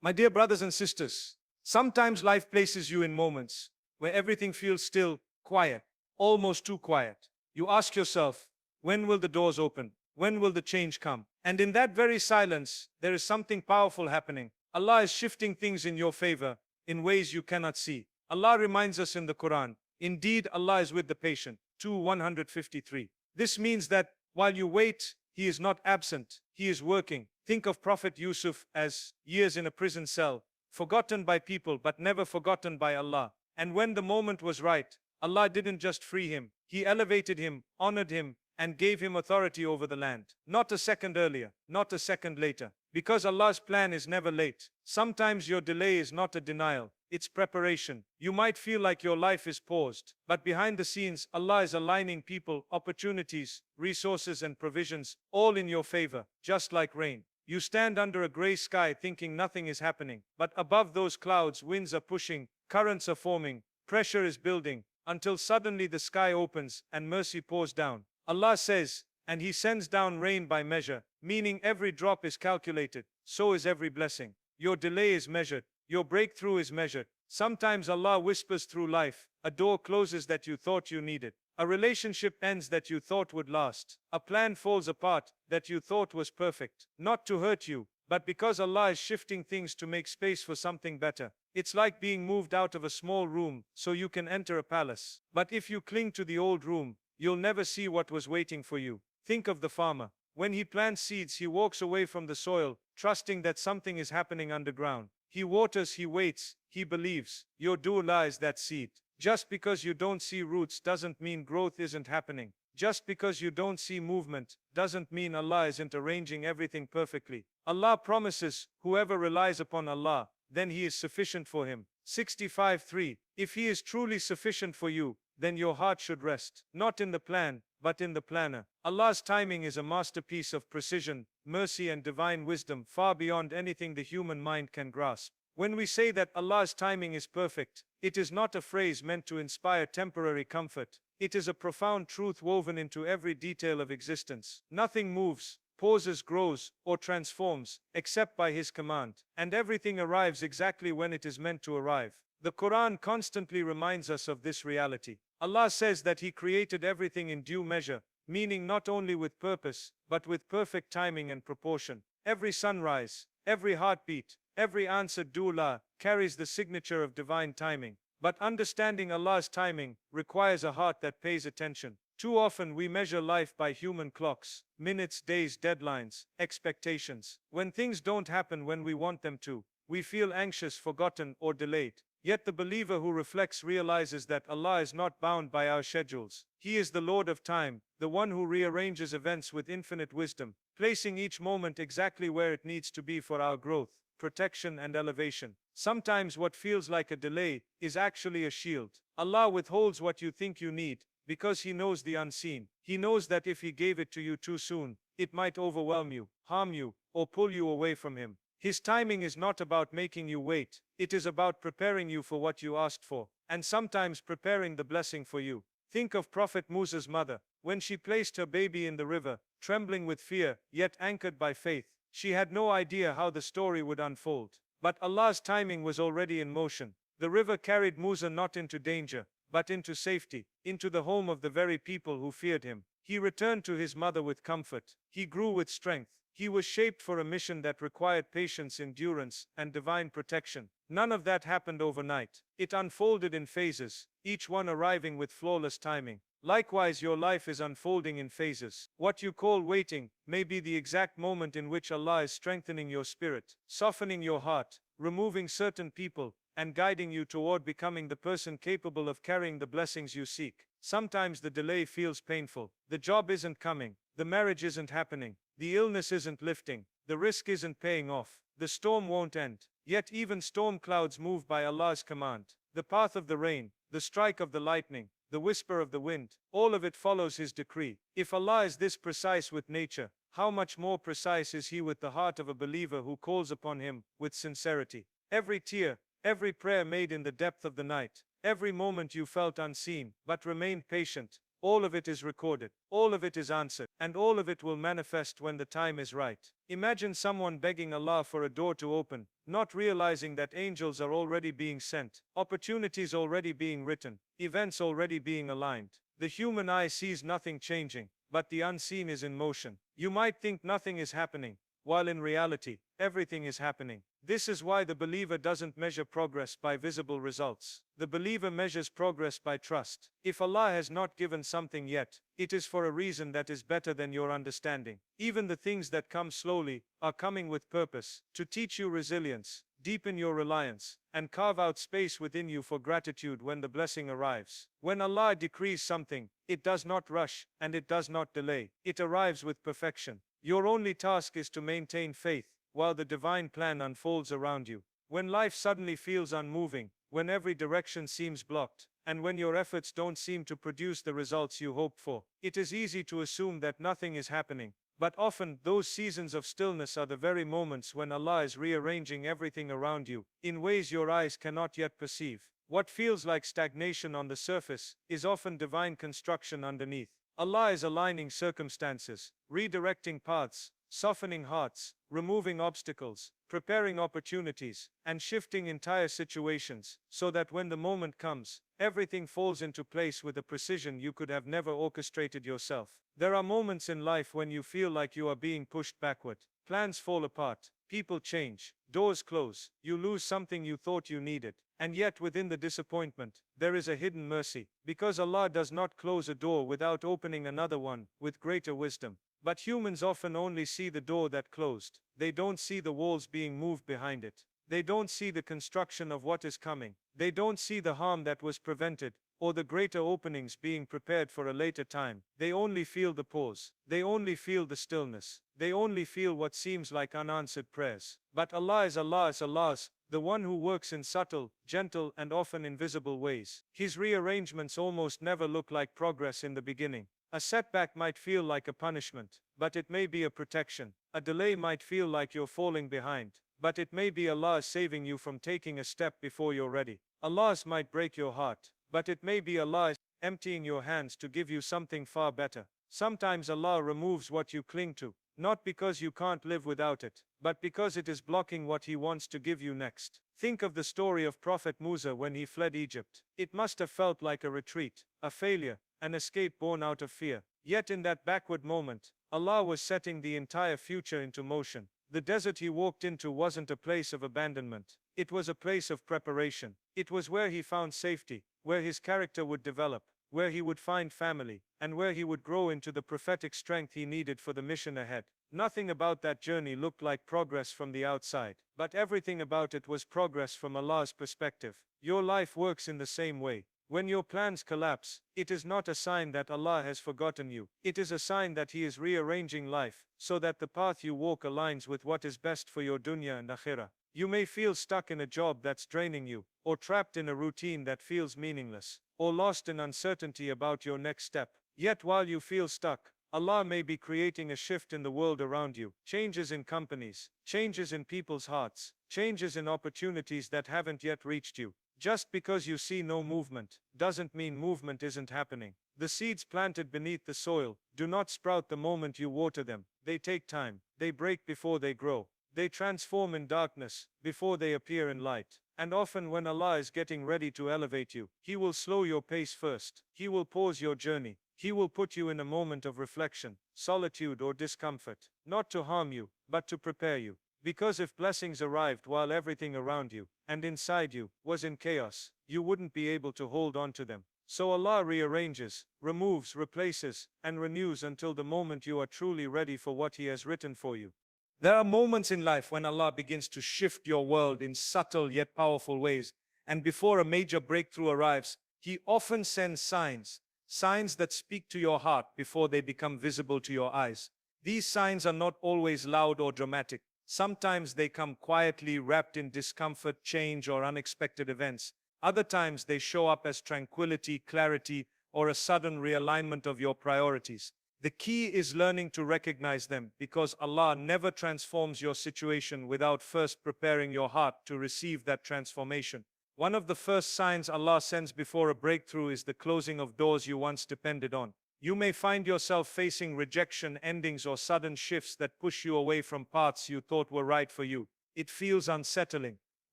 My dear brothers and sisters, sometimes life places you in moments where everything feels still, quiet, almost too quiet. You ask yourself, when will the doors open? When will the change come? And in that very silence, there is something powerful happening. Allah is shifting things in your favor in ways you cannot see. Allah reminds us in the Quran, indeed Allah is with the patient. 2:153. This means that while you wait, He is not absent, He is working. Think of Prophet Yusuf as years in a prison cell, forgotten by people but never forgotten by Allah. And when the moment was right, Allah didn't just free him, He elevated him, honored him, and gave him authority over the land. Not a second earlier, not a second later. Because Allah's plan is never late. Sometimes your delay is not a denial, it's preparation. You might feel like your life is paused, but behind the scenes, Allah is aligning people, opportunities, resources, and provisions, all in your favor, just like rain. You stand under a gray sky thinking nothing is happening, but above those clouds, winds are pushing, currents are forming, pressure is building, until suddenly the sky opens and mercy pours down. Allah says, and He sends down rain by measure, meaning every drop is calculated, so is every blessing. Your delay is measured, your breakthrough is measured. Sometimes Allah whispers through life, a door closes that you thought you needed. A relationship ends that you thought would last. A plan falls apart that you thought was perfect. Not to hurt you, but because Allah is shifting things to make space for something better. It's like being moved out of a small room so you can enter a palace. But if you cling to the old room, you'll never see what was waiting for you. Think of the farmer. When he plants seeds, he walks away from the soil, trusting that something is happening underground. He waters, he waits, he believes. Your dua is that seed. Just because you don't see roots doesn't mean growth isn't happening. Just because you don't see movement doesn't mean Allah isn't arranging everything perfectly. Allah promises, whoever relies upon Allah, then He is sufficient for him. 65:3. If He is truly sufficient for you, then your heart should rest, not in the plan, but in the planner. Allah's timing is a masterpiece of precision, mercy, and divine wisdom, far beyond anything the human mind can grasp. When we say that Allah's timing is perfect, it is not a phrase meant to inspire temporary comfort. It is a profound truth woven into every detail of existence. Nothing moves, pauses, grows, or transforms, except by His command, and everything arrives exactly when it is meant to arrive. The Quran constantly reminds us of this reality. Allah says that He created everything in due measure, meaning not only with purpose, but with perfect timing and proportion. Every sunrise, every heartbeat, every answered dua carries the signature of divine timing. But understanding Allah's timing requires a heart that pays attention. Too often we measure life by human clocks, minutes, days, deadlines, expectations. When things don't happen when we want them to, we feel anxious, forgotten, or delayed. Yet the believer who reflects realizes that Allah is not bound by our schedules. He is the Lord of time, the one who rearranges events with infinite wisdom, placing each moment exactly where it needs to be for our growth, protection, and elevation. Sometimes what feels like a delay is actually a shield. Allah withholds what you think you need because He knows the unseen. He knows that if He gave it to you too soon, it might overwhelm you, harm you, or pull you away from Him. His timing is not about making you wait. It is about preparing you for what you asked for, and sometimes preparing the blessing for you. Think of Prophet Musa's mother. When she placed her baby in the river, trembling with fear, yet anchored by faith, she had no idea how the story would unfold. But Allah's timing was already in motion. The river carried Musa not into danger, but into safety, into the home of the very people who feared him. He returned to his mother with comfort. He grew with strength. He was shaped for a mission that required patience, endurance, and divine protection. None of that happened overnight. It unfolded in phases, each one arriving with flawless timing. Likewise, your life is unfolding in phases. What you call waiting may be the exact moment in which Allah is strengthening your spirit, softening your heart, removing certain people, and guiding you toward becoming the person capable of carrying the blessings you seek. Sometimes the delay feels painful. The job isn't coming. The marriage isn't happening. The illness isn't lifting. The risk isn't paying off. The storm won't end. Yet even storm clouds move by Allah's command. The path of the rain, the strike of the lightning, the whisper of the wind, all of it follows His decree. If Allah is this precise with nature, how much more precise is He with the heart of a believer who calls upon Him with sincerity? Every tear, every prayer made in the depth of the night, every moment you felt unseen but remained patient, All of it is recorded. All of it is answered. And all of it will manifest when the time is right. Imagine someone begging Allah for a door to open, not realizing that angels are already being sent, opportunities already being written, events already being aligned. The human eye sees nothing changing, but the unseen is in motion. You might think nothing is happening, while in reality, everything is happening. This is why the believer doesn't measure progress by visible results. The believer measures progress by trust. If Allah has not given something yet, it is for a reason that is better than your understanding. Even the things that come slowly are coming with purpose, to teach you resilience, deepen your reliance, and carve out space within you for gratitude when the blessing arrives. When Allah decrees something, it does not rush, and it does not delay. It arrives with perfection. Your only task is to maintain faith, while the divine plan unfolds around you. When life suddenly feels unmoving, when every direction seems blocked, and when your efforts don't seem to produce the results you hoped for, it is easy to assume that nothing is happening. But often, those seasons of stillness are the very moments when Allah is rearranging everything around you, in ways your eyes cannot yet perceive. What feels like stagnation on the surface is often divine construction underneath. Allah is aligning circumstances, redirecting paths, softening hearts, removing obstacles, preparing opportunities, and shifting entire situations, so that when the moment comes, everything falls into place with a precision you could have never orchestrated yourself. There are moments in life when you feel like you are being pushed backward. Plans fall apart, people change, doors close, you lose something you thought you needed. And yet within the disappointment, there is a hidden mercy, because Allah does not close a door without opening another one with greater wisdom. But humans often only see the door that closed. They don't see the walls being moved behind it. They don't see the construction of what is coming. They don't see the harm that was prevented, or the greater openings being prepared for a later time. They only feel the pause. They only feel the stillness. They only feel what seems like unanswered prayers. But Allah is Allah's, the one who works in subtle, gentle, and often invisible ways. His rearrangements almost never look like progress in the beginning. A setback might feel like a punishment, but it may be a protection. A delay might feel like you're falling behind, but it may be Allah saving you from taking a step before you're ready. Allah's might break your heart, but it may be Allah emptying your hands to give you something far better. Sometimes Allah removes what you cling to, not because you can't live without it, but because it is blocking what He wants to give you next. Think of the story of Prophet Musa when he fled Egypt. It must have felt like a retreat, a failure, an escape born out of fear. Yet in that backward moment, Allah was setting the entire future into motion. The desert he walked into wasn't a place of abandonment. It was a place of preparation. It was where he found safety, where his character would develop, where he would find family, and where he would grow into the prophetic strength he needed for the mission ahead. Nothing about that journey looked like progress from the outside, but everything about it was progress from Allah's perspective. Your life works in the same way. When your plans collapse, it is not a sign that Allah has forgotten you. It is a sign that He is rearranging life, so that the path you walk aligns with what is best for your dunya and akhirah. You may feel stuck in a job that's draining you, or trapped in a routine that feels meaningless, or lost in uncertainty about your next step. Yet while you feel stuck, Allah may be creating a shift in the world around you. Changes in companies, changes in people's hearts, changes in opportunities that haven't yet reached you. Just because you see no movement, doesn't mean movement isn't happening. The seeds planted beneath the soil do not sprout the moment you water them. They take time. They break before they grow. They transform in darkness before they appear in light. And often when Allah is getting ready to elevate you, He will slow your pace first. He will pause your journey. He will put you in a moment of reflection, solitude, or discomfort, not to harm you, but to prepare you. Because if blessings arrived while everything around you, and inside you, was in chaos, you wouldn't be able to hold on to them. So Allah rearranges, removes, replaces, and renews until the moment you are truly ready for what He has written for you. There are moments in life when Allah begins to shift your world in subtle yet powerful ways, and before a major breakthrough arrives, He often sends signs that speak to your heart before they become visible to your eyes. These signs are not always loud or dramatic. Sometimes they come quietly, wrapped in discomfort, change, or unexpected events. Other times they show up as tranquility, clarity, or a sudden realignment of your priorities. The key is learning to recognize them, because Allah never transforms your situation without first preparing your heart to receive that transformation. One of the first signs Allah sends before a breakthrough is the closing of doors you once depended on. You may find yourself facing rejection, endings, or sudden shifts that push you away from paths you thought were right for you. It feels unsettling.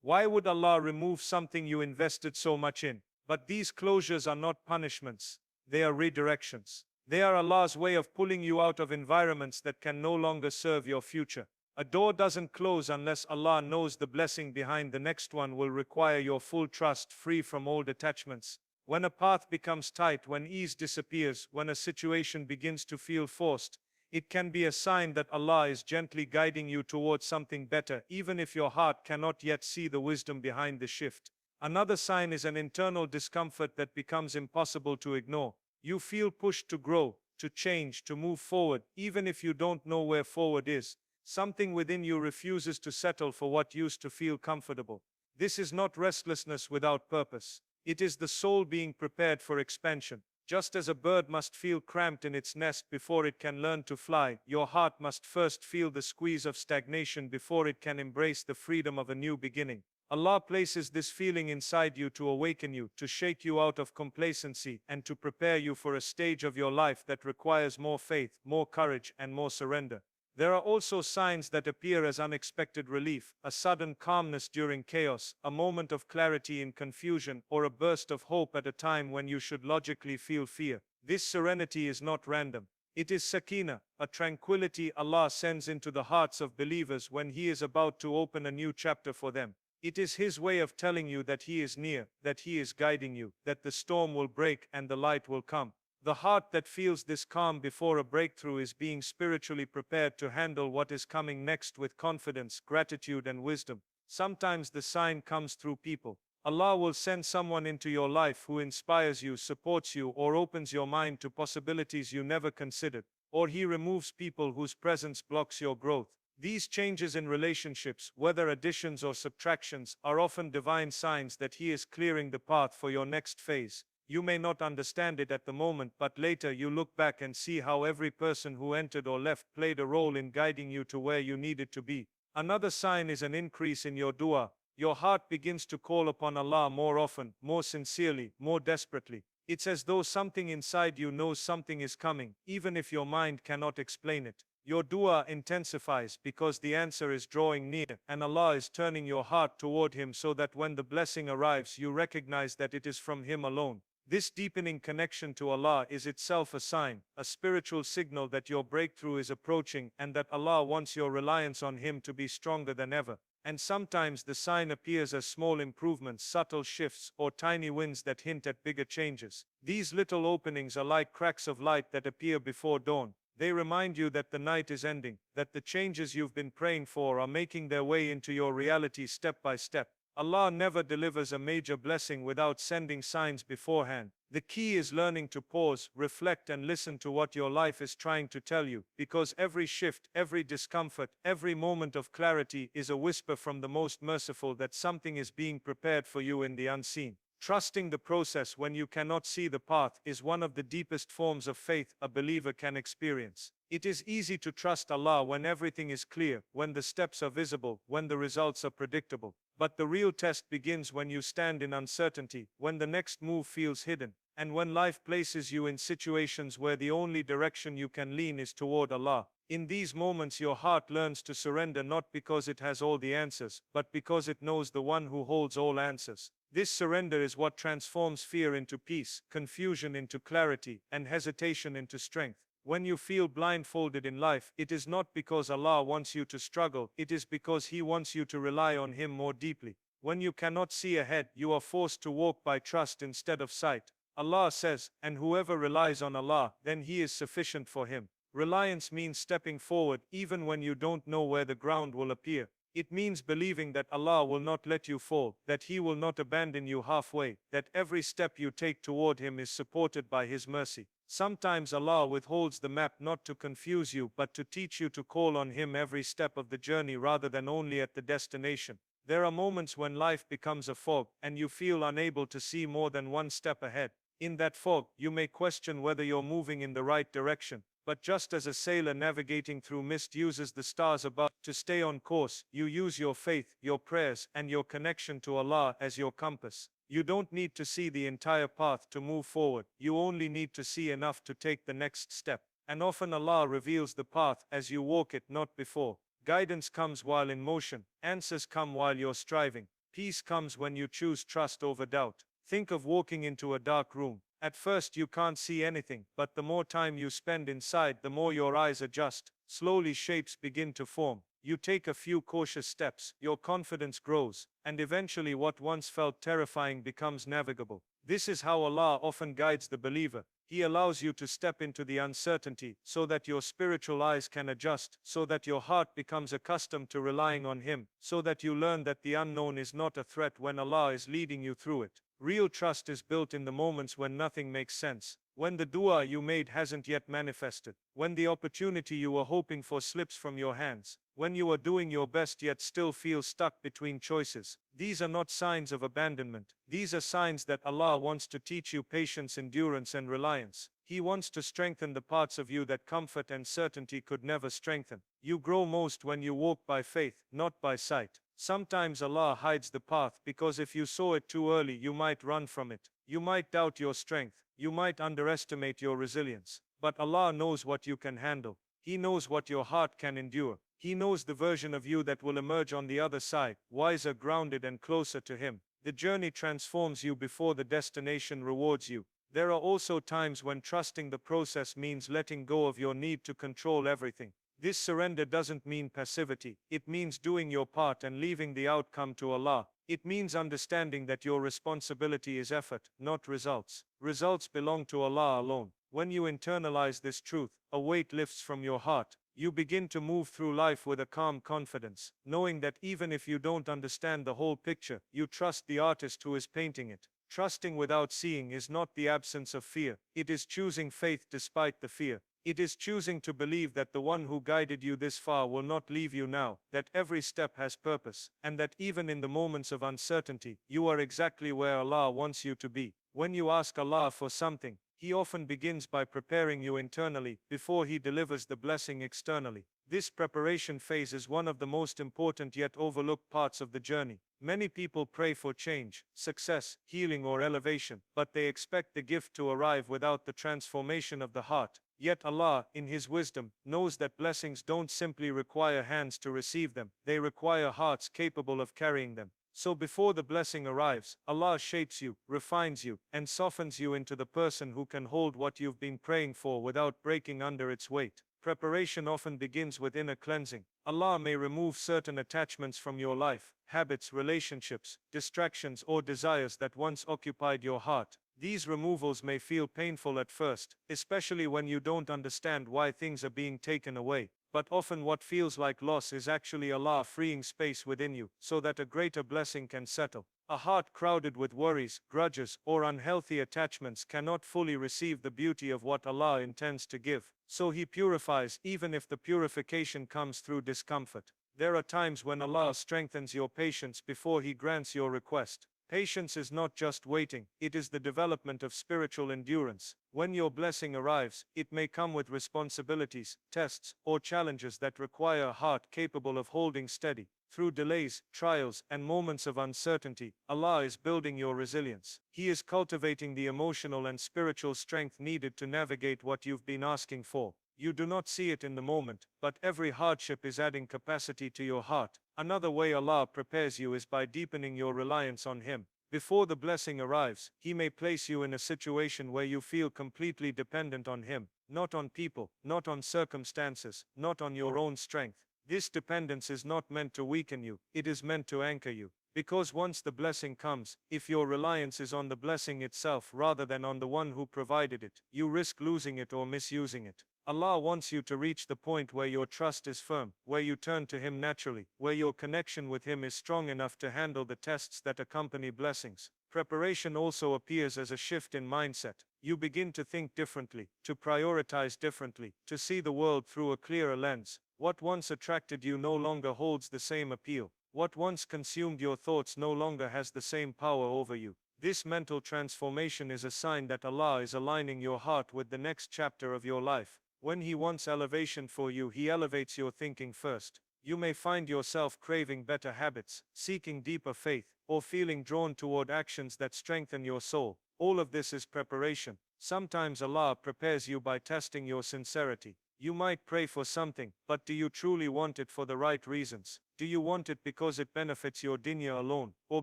Why would Allah remove something you invested so much in? But these closures are not punishments. They are redirections. They are Allah's way of pulling you out of environments that can no longer serve your future. A door doesn't close unless Allah knows the blessing behind the next one will require your full trust, free from old attachments. When a path becomes tight, when ease disappears, when a situation begins to feel forced, it can be a sign that Allah is gently guiding you towards something better, even if your heart cannot yet see the wisdom behind the shift. Another sign is an internal discomfort that becomes impossible to ignore. You feel pushed to grow, to change, to move forward, even if you don't know where forward is. Something within you refuses to settle for what used to feel comfortable. This is not restlessness without purpose. It is the soul being prepared for expansion. Just as a bird must feel cramped in its nest before it can learn to fly, your heart must first feel the squeeze of stagnation before it can embrace the freedom of a new beginning. Allah places this feeling inside you to awaken you, to shake you out of complacency, and to prepare you for a stage of your life that requires more faith, more courage, and more surrender. There are also signs that appear as unexpected relief, a sudden calmness during chaos, a moment of clarity in confusion, or a burst of hope at a time when you should logically feel fear. This serenity is not random. It is sakina, a tranquility Allah sends into the hearts of believers when He is about to open a new chapter for them. It is His way of telling you that He is near, that He is guiding you, that the storm will break and the light will come. The heart that feels this calm before a breakthrough is being spiritually prepared to handle what is coming next with confidence, gratitude, and wisdom. Sometimes the sign comes through people. Allah will send someone into your life who inspires you, supports you, or opens your mind to possibilities you never considered. Or He removes people whose presence blocks your growth. These changes in relationships, whether additions or subtractions, are often divine signs that He is clearing the path for your next phase. You may not understand it at the moment, but later you look back and see how every person who entered or left played a role in guiding you to where you needed to be. Another sign is an increase in your dua. Your heart begins to call upon Allah more often, more sincerely, more desperately. It's as though something inside you knows something is coming, even if your mind cannot explain it. Your dua intensifies because the answer is drawing near, and Allah is turning your heart toward Him so that when the blessing arrives, you recognize that it is from Him alone. This deepening connection to Allah is itself a sign, a spiritual signal that your breakthrough is approaching and that Allah wants your reliance on Him to be stronger than ever. And sometimes the sign appears as small improvements, subtle shifts, or tiny wins that hint at bigger changes. These little openings are like cracks of light that appear before dawn. They remind you that the night is ending, that the changes you've been praying for are making their way into your reality step by step. Allah never delivers a major blessing without sending signs beforehand. The key is learning to pause, reflect, and listen to what your life is trying to tell you, because every shift, every discomfort, every moment of clarity is a whisper from the Most Merciful that something is being prepared for you in the unseen. Trusting the process when you cannot see the path is one of the deepest forms of faith a believer can experience. It is easy to trust Allah when everything is clear, when the steps are visible, when the results are predictable. But the real test begins when you stand in uncertainty, when the next move feels hidden, and when life places you in situations where the only direction you can lean is toward Allah. In these moments, your heart learns to surrender not because it has all the answers, but because it knows the one who holds all answers. This surrender is what transforms fear into peace, confusion into clarity, and hesitation into strength. When you feel blindfolded in life, it is not because Allah wants you to struggle, it is because He wants you to rely on Him more deeply. When you cannot see ahead, you are forced to walk by trust instead of sight. Allah says, "And whoever relies on Allah, then He is sufficient for him." Reliance means stepping forward even when you don't know where the ground will appear. It means believing that Allah will not let you fall, that He will not abandon you halfway, that every step you take toward Him is supported by His mercy. Sometimes Allah withholds the map not to confuse you but to teach you to call on Him every step of the journey rather than only at the destination. There are moments when life becomes a fog and you feel unable to see more than one step ahead. In that fog, you may question whether you're moving in the right direction. But just as a sailor navigating through mist uses the stars above to stay on course, you use your faith, your prayers, and your connection to Allah as your compass. You don't need to see the entire path to move forward. You only need to see enough to take the next step. And often Allah reveals the path as you walk it, not before. Guidance comes while in motion. Answers come while you're striving. Peace comes when you choose trust over doubt. Think of walking into a dark room. At first you can't see anything, but the more time you spend inside, the more your eyes adjust. Slowly shapes begin to form. You take a few cautious steps, your confidence grows, and eventually what once felt terrifying becomes navigable. This is how Allah often guides the believer. He allows you to step into the uncertainty so that your spiritual eyes can adjust, so that your heart becomes accustomed to relying on Him, so that you learn that the unknown is not a threat when Allah is leading you through it. Real trust is built in the moments when nothing makes sense, when the dua you made hasn't yet manifested, when the opportunity you were hoping for slips from your hands, when you are doing your best yet still feel stuck between choices. These are not signs of abandonment. These are signs that Allah wants to teach you patience, endurance, and reliance. He wants to strengthen the parts of you that comfort and certainty could never strengthen. You grow most when you walk by faith, not by sight. Sometimes Allah hides the path because if you saw it too early, you might run from it. You might doubt your strength. You might underestimate your resilience. But Allah knows what you can handle. He knows what your heart can endure. He knows the version of you that will emerge on the other side, wiser, grounded, and closer to Him. The journey transforms you before the destination rewards you. There are also times when trusting the process means letting go of your need to control everything. This surrender doesn't mean passivity. It means doing your part and leaving the outcome to Allah. It means understanding that your responsibility is effort, not results. Results belong to Allah alone. When you internalize this truth, a weight lifts from your heart. You begin to move through life with a calm confidence, knowing that even if you don't understand the whole picture, you trust the artist who is painting it. Trusting without seeing is not the absence of fear. It is choosing faith despite the fear. It is choosing to believe that the one who guided you this far will not leave you now, that every step has purpose, and that even in the moments of uncertainty, you are exactly where Allah wants you to be. When you ask Allah for something, He often begins by preparing you internally before He delivers the blessing externally. This preparation phase is one of the most important yet overlooked parts of the journey. Many people pray for change, success, healing, or elevation, but they expect the gift to arrive without the transformation of the heart. Yet Allah, in His wisdom, knows that blessings don't simply require hands to receive them, they require hearts capable of carrying them. So before the blessing arrives, Allah shapes you, refines you, and softens you into the person who can hold what you've been praying for without breaking under its weight. Preparation often begins with inner cleansing. Allah may remove certain attachments from your life, habits, relationships, distractions, or desires that once occupied your heart. These removals may feel painful at first, especially when you don't understand why things are being taken away. But often what feels like loss is actually Allah freeing space within you, so that a greater blessing can settle. A heart crowded with worries, grudges, or unhealthy attachments cannot fully receive the beauty of what Allah intends to give. So He purifies, even if the purification comes through discomfort. There are times when Allah strengthens your patience before He grants your request. Patience is not just waiting, it is the development of spiritual endurance. When your blessing arrives, it may come with responsibilities, tests, or challenges that require a heart capable of holding steady. Through delays, trials, and moments of uncertainty, Allah is building your resilience. He is cultivating the emotional and spiritual strength needed to navigate what you've been asking for. You do not see it in the moment, but every hardship is adding capacity to your heart. Another way Allah prepares you is by deepening your reliance on Him. Before the blessing arrives, He may place you in a situation where you feel completely dependent on Him, not on people, not on circumstances, not on your own strength. This dependence is not meant to weaken you, it is meant to anchor you. Because once the blessing comes, if your reliance is on the blessing itself rather than on the one who provided it, you risk losing it or misusing it. Allah wants you to reach the point where your trust is firm, where you turn to Him naturally, where your connection with Him is strong enough to handle the tests that accompany blessings. Preparation also appears as a shift in mindset. You begin to think differently, to prioritize differently, to see the world through a clearer lens. What once attracted you no longer holds the same appeal. What once consumed your thoughts no longer has the same power over you. This mental transformation is a sign that Allah is aligning your heart with the next chapter of your life. When He wants elevation for you, He elevates your thinking first. You may find yourself craving better habits, seeking deeper faith, or feeling drawn toward actions that strengthen your soul. All of this is preparation. Sometimes Allah prepares you by testing your sincerity. You might pray for something, but do you truly want it for the right reasons? Do you want it because it benefits your dunya alone, or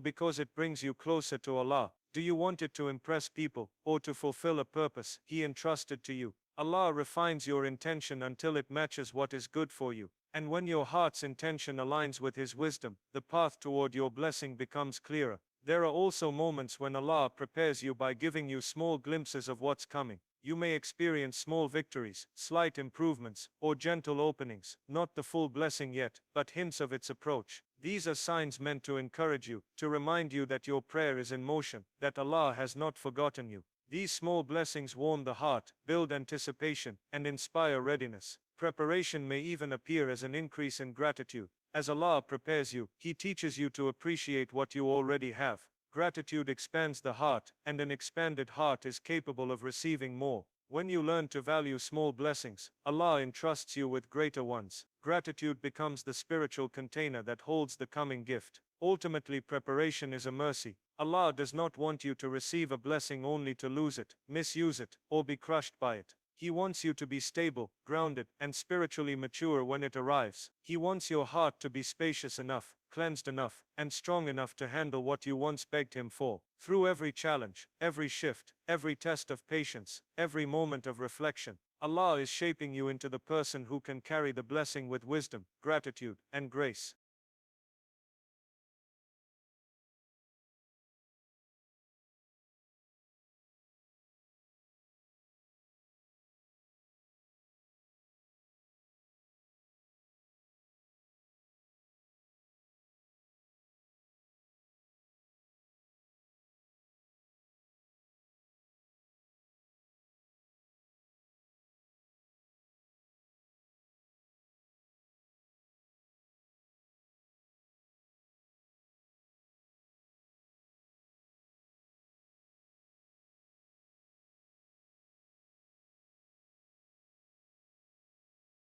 because it brings you closer to Allah? Do you want it to impress people, or to fulfill a purpose He entrusted to you? Allah refines your intention until it matches what is good for you. And when your heart's intention aligns with His wisdom, the path toward your blessing becomes clearer. There are also moments when Allah prepares you by giving you small glimpses of what's coming. You may experience small victories, slight improvements, or gentle openings, not the full blessing yet, but hints of its approach. These are signs meant to encourage you, to remind you that your prayer is in motion, that Allah has not forgotten you. These small blessings warm the heart, build anticipation, and inspire readiness. Preparation may even appear as an increase in gratitude. As Allah prepares you, He teaches you to appreciate what you already have. Gratitude expands the heart, and an expanded heart is capable of receiving more. When you learn to value small blessings, Allah entrusts you with greater ones. Gratitude becomes the spiritual container that holds the coming gift. Ultimately, preparation is a mercy. Allah does not want you to receive a blessing only to lose it, misuse it, or be crushed by it. He wants you to be stable, grounded, and spiritually mature when it arrives. He wants your heart to be spacious enough, cleansed enough, and strong enough to handle what you once begged Him for. Through every challenge, every shift, every test of patience, every moment of reflection, Allah is shaping you into the person who can carry the blessing with wisdom, gratitude, and grace.